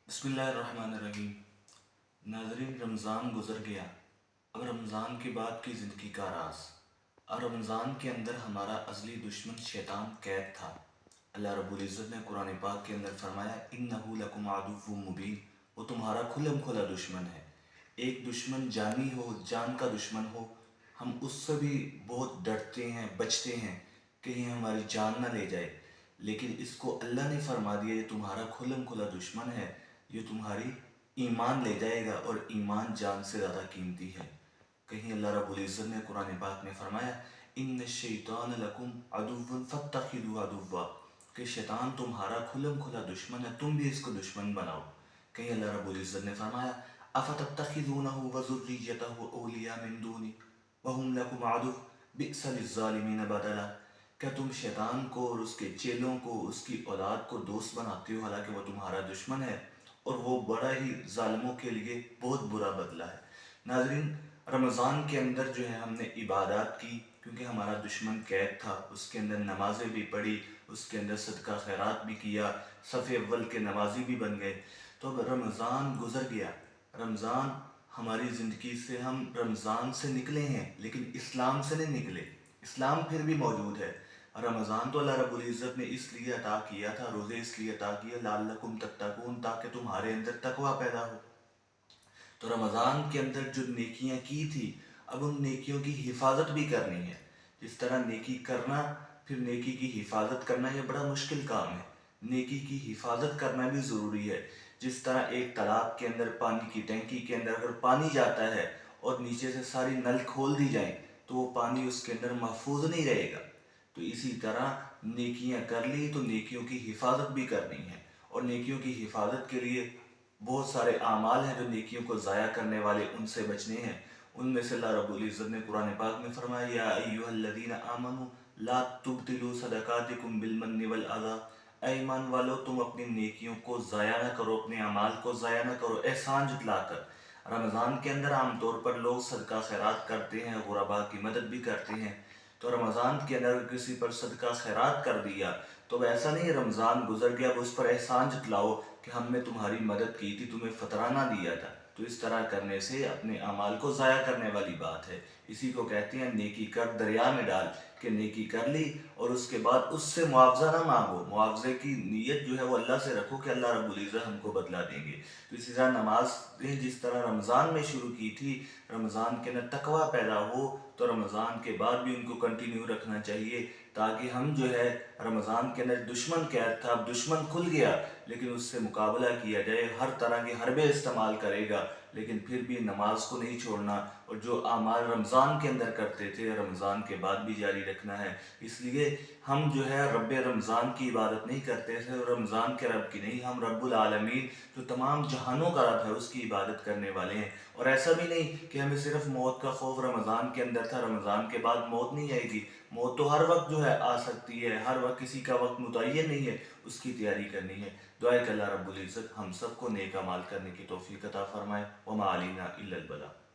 बिस्मिल्लाहिर्रहमानिर्रहीम। नाज़रीन, रमज़ान गुज़र गया। अब रमज़ान के बाद की ज़िंदगी का राज। और रमज़ान के अंदर हमारा अज़ली दुश्मन शैतान कैद था। अल्लाह रब्बुल इज़्ज़त ने कुरान पाक के अंदर फरमाया, इन्नहु लकुम अदुव्वुम मुबीन। वो तुम्हारा खुलम खुला दुश्मन है। एक दुश्मन जानी हो, जान का दुश्मन हो, हम उससे भी बहुत डरते हैं, बचते हैं, कहीं हमारी जान ना ले जाए। लेकिन इसको अल्लाह ने फरमा दिया, ये तुम्हारा खुलम खुला दुश्मन है, ये तुम्हारी ईमान ले जाएगा, और ईमान जान से ज़्यादा कीमती है। कहीं अल्लाह रब्बुल इज़्ज़त ने कुरान पाक में फरमाया, इन्न शैतान लकुम अदुव्वुन फत्तखिदू अदुव्वा, कि शैतान तुम्हारा खुलम खुला दुश्मन है, तुम भी इसको दुश्मन बनाओ। कहीं अल्लाह रब्बुल इज़्ज़त ने फरमाया, अफतत्तखिदूनहु व ज़ुर्रिय्यतहु औलिया मिन दूनी व हुम लकुम अदुव्व बि'सा लिज़्ज़ालिमीन बदला। क्या तुम शैतान को और उसके चेलों को, उसकी औलाद को दोस्त बनाते हो, हालांकि वो तुम्हारा दुश्मन है, और वो बड़ा ही जालिमों के लिए बहुत बुरा बदला है। नाज़रीन, रमज़ान के अंदर जो है हमने इबादत की, क्योंकि हमारा दुश्मन कैद था। उसके अंदर नमाज़ें भी पढ़ी, उसके अंदर सदका खैरात भी किया, सफ़े अव्वल के नमाजी भी बन गए। तो अब रमज़ान गुज़र गया। रमज़ान हमारी ज़िंदगी से, हम रमज़ान से निकले हैं लेकिन इस्लाम से नहीं निकले। इस्लाम फिर भी मौजूद है। रमज़ान तो अल्लाह रब्बुल इज़्ज़त ने इसलिए अता किया था, रोज़े इसलिए अता किए लअल्लकुम तत्तकून, ताकि तुम्हारे अंदर तकवा पैदा हो। तो रमज़ान के अंदर जो नेकियां की थी, अब उन नेकियों की हिफाजत भी करनी है। जिस तरह नेकी करना, फिर नेकी की हिफाजत करना, यह बड़ा मुश्किल काम है। नेकी की हिफाजत करना भी ज़रूरी है। जिस तरह एक तालाब के अंदर, पानी की टैंकी के अंदर अगर पानी जाता है और नीचे से सारी नल खोल दी जाए, तो वो पानी उसके अंदर महफूज नहीं रहेगा। तो इसी तरह नेकियां कर ली तो नेकियों की हिफाजत भी करनी है। और नेकियों की हिफाजत के लिए बहुत सारे आमाल हैं जो नेकियों को ज़ाया करने वाले, उनसे बचने हैं। उनमें से अल्लाह रब्बुल इज़्ज़त ने कुरान पाक में फरमाया, या अय्युहल्लज़ीना आमनू ला तुब्तिलू सदकातिकुम बिलमन्नि वल अज़ा। ऐ ईमान वालो, तुम अपनी नेकियों को ज़ाया ना करो, अपने अमाल को ज़ाया ना करो एहसान जतलाकर। रमज़ान के अंदर आमतौर पर लोग सदका खैरात करते हैं, गुरबा की मदद भी करते हैं। तो रमज़ान के अंदर किसी पर सदका खैरात कर दिया, तो ऐसा नहीं रमज़ान गुजर गया अब उस पर एहसान जतलाओ कि हमने तुम्हारी मदद की थी, तुम्हें फतराना दिया था। तो इस तरह करने से अपने अमाल को ज़ाया करने वाली बात है। इसी को कहते हैं नेकी कर दरिया में डाल, कि नेकी कर ली और उसके बाद उससे मुआवजा ना मांगो। मुआवजे की नीयत जो है वो अल्लाह से रखो कि अल्लाह रब्बुल इज़्ज़त हमको बदला देंगे। तो इसी तरह नमाज जिस तरह रमज़ान में शुरू की थी, रमज़ान के अंदर तकवा पैदा हो, तो रमज़ान के बाद भी उनको कंटिन्यू रखना चाहिए, ताकि हम जो है, रमज़ान के अंदर दुश्मन कैद था, अब दुश्मन खुल गया, लेकिन उससे मुकाबला किया जाए। हर तरह के हरबे इस्तेमाल करेगा, लेकिन फिर भी नमाज को नहीं छोड़ना, और जो आमाल रमज़ान के अंदर करते थे रमज़ान के बाद भी जारी रखना है। इसलिए हम जो है रब्बे रमज़ान की इबादत नहीं करते थे, और रमज़ान के रब की नहीं, हम रब्बुल आलमीन जो तमाम जहानों का रब है उसकी इबादत करने वाले हैं। और ऐसा भी नहीं कि हमें सिर्फ मौत का खौफ रमज़ान के अंदर था, रमज़ान के बाद मौत नहीं आएगी। मौत तो हर वक्त जो है आ सकती है, हर वक्त किसी का वक्त मुतय्यन नहीं है, उसकी तैयारी करनी है। दुआ है कि अल्लाह रब्बुल इज़्ज़त हम सबको नेक अमाल करने की तौफीक अता फरमाए। वमा अलैना इल्लल बलाग।